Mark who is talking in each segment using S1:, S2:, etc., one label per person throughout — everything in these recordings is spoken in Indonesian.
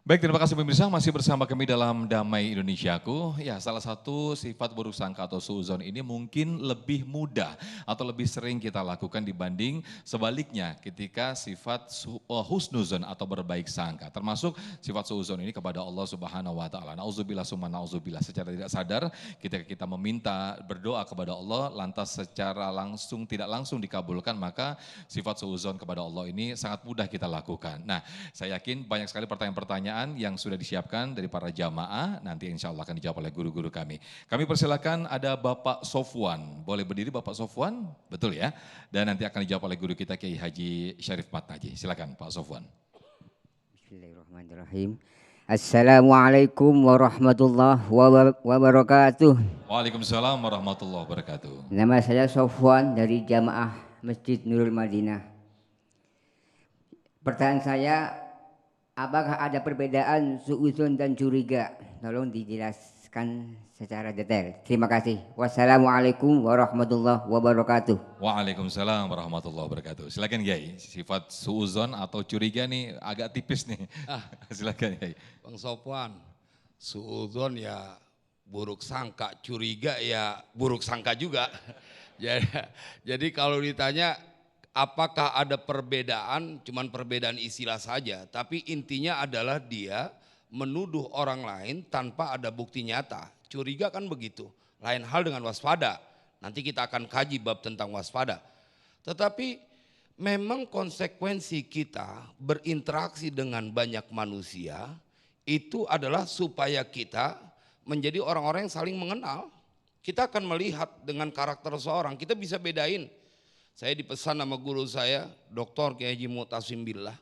S1: Baik, terima kasih pemirsa, masih bersama kami dalam Damai Indonesiaku. Ya, salah satu sifat buruk sangka atau suudzon ini mungkin lebih mudah atau lebih sering kita lakukan dibanding sebaliknya ketika sifat husnuzon atau berbaik sangka. Termasuk sifat suudzon ini kepada Allah Subhanahu wa taala. Nauzubillah summa nauzubillah. Secara tidak sadar ketika kita meminta berdoa kepada Allah lantas secara langsung tidak langsung dikabulkan, maka sifat suudzon kepada Allah ini sangat mudah kita lakukan. Nah, saya yakin banyak sekali pertanyaan-pertanyaan yang sudah disiapkan dari para jamaah, nanti insya Allah akan dijawab oleh guru-guru kami. Kami persilakan ada Bapak Sofwan, boleh berdiri Bapak Sofwan, betul ya? Dan nanti akan dijawab oleh guru kita Kiai Haji Syarif Matnaji, silakan Pak Sofwan.
S2: Bismillahirrahmanirrahim. Assalamualaikum warahmatullahi wabarakatuh.
S1: Waalaikumsalam warahmatullahi wabarakatuh.
S2: Nama saya Sofwan dari Jamaah Masjid Nurul Madinah. Pertanyaan saya, apakah ada perbedaan suudzon dan curiga? Tolong dijelaskan secara detail. Terima kasih. Wassalamualaikum warahmatullahi wabarakatuh.
S1: Waalaikumsalam warahmatullahi wabarakatuh. Silakan Kiai, sifat suudzon atau curiga nih agak tipis nih. Silakan Kiai.
S3: Bang Sofwan, suudzon ya buruk sangka, curiga ya buruk sangka juga. Jadi kalau ditanya apakah ada perbedaan, cuman perbedaan istilah saja, tapi intinya adalah dia menuduh orang lain tanpa ada bukti nyata. Curiga kan begitu, lain hal dengan waspada. Nanti kita akan kaji bab tentang waspada. Tetapi memang konsekuensi kita berinteraksi dengan banyak manusia itu adalah supaya kita menjadi orang-orang yang saling mengenal. Kita akan melihat dengan karakter seorang, kita bisa bedain. Saya dipesan sama guru saya, Dr. Kiai Haji Mu'tasim Billah,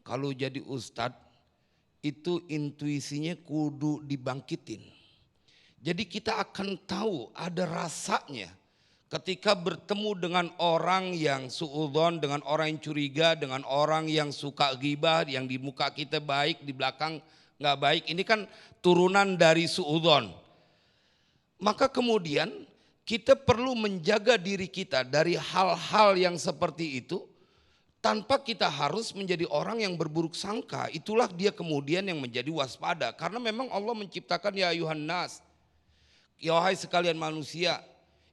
S3: kalau jadi ustadz itu intuisinya kudu dibangkitin. Jadi kita akan tahu ada rasanya ketika bertemu dengan orang yang suudzon, dengan orang yang curiga, dengan orang yang suka ghibah, yang di muka kita baik, di belakang nggak baik. Ini kan turunan dari suudzon. Maka kemudian kita perlu menjaga diri kita dari hal-hal yang seperti itu tanpa kita harus menjadi orang yang berburuk sangka. Itulah dia kemudian yang menjadi waspada. Karena memang Allah menciptakan ya ayuhan nas, ya wahai sekalian manusia,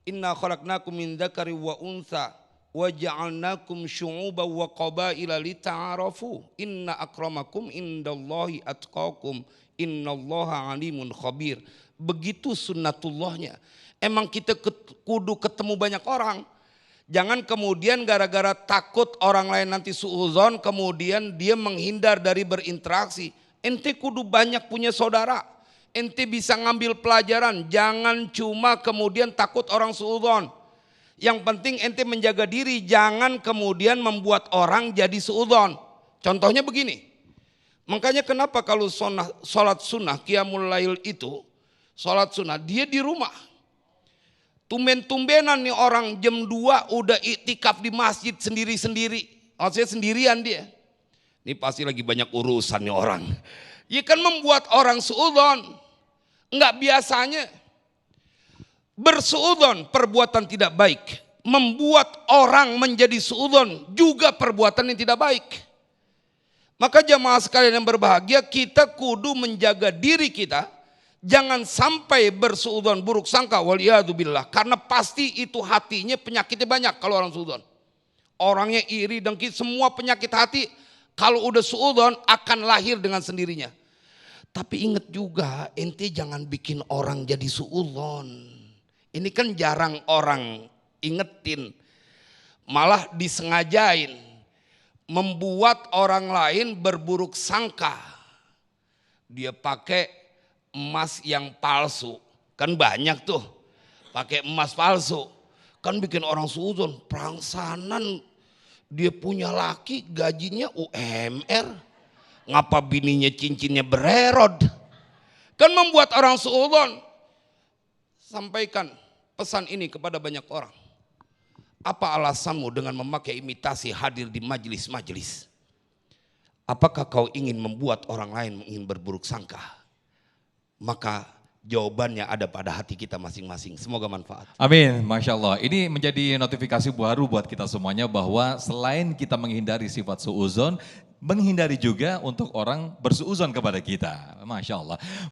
S3: inna khalaqnakum min dzakari wa untha wa ja'alnakum syu'uban wa qabaila lita'arafu inna akramakum indallahi atqakum innallaha alimun khabir. Begitu sunnatullahnya. Emang kita kudu ketemu banyak orang. Jangan kemudian gara-gara takut orang lain nanti suudzon kemudian dia menghindar dari berinteraksi. Ente kudu banyak punya saudara. Ente bisa ngambil pelajaran. Jangan cuma kemudian takut orang suudzon. Yang penting ente menjaga diri. Jangan kemudian membuat orang jadi suudzon. Contohnya begini. Makanya kenapa kalau sholat sunnah qiyamul lail itu, sholat sunnah dia di rumah. Tumben-tumbenan nih orang jam 2 udah iktikaf di masjid sendiri-sendiri. Maksudnya sendirian dia. Ini pasti lagi banyak urusan nih orang. Ya kan membuat orang suudzon. Enggak biasanya. Bersuudzon perbuatan tidak baik. Membuat orang menjadi suudzon juga perbuatan yang tidak baik. Maka jamaah sekalian yang berbahagia, kita kudu menjaga diri kita. Jangan sampai bersuudzon buruk sangka waliyadzubillah. Karena pasti itu hatinya penyakitnya banyak kalau orang suudzon. Orangnya iri, dengki, semua penyakit hati kalau udah suudzon akan lahir dengan sendirinya. Tapi ingat juga ente jangan bikin orang jadi suudzon. Ini kan jarang orang ingetin. Malah disengajain. Membuat orang lain berburuk sangka. Dia pakai emas yang palsu, kan banyak tuh pakai emas palsu, kan bikin orang suudzon. Perangsanan dia punya laki gajinya UMR, ngapa bininya cincinnya bererod, kan membuat orang suudzon. Sampaikan pesan ini kepada banyak orang. Apa alasanmu dengan memakai imitasi hadir di majelis-majelis? Apakah kau ingin membuat orang lain ingin berburuk sangka? Maka jawabannya ada pada hati kita masing-masing. Semoga manfaat.
S1: Amin, Masya Allah. Ini menjadi notifikasi baru buat kita semuanya bahwa selain kita menghindari sifat suuzon, menghindari juga untuk orang bersuuzon kepada kita. Masya Allah.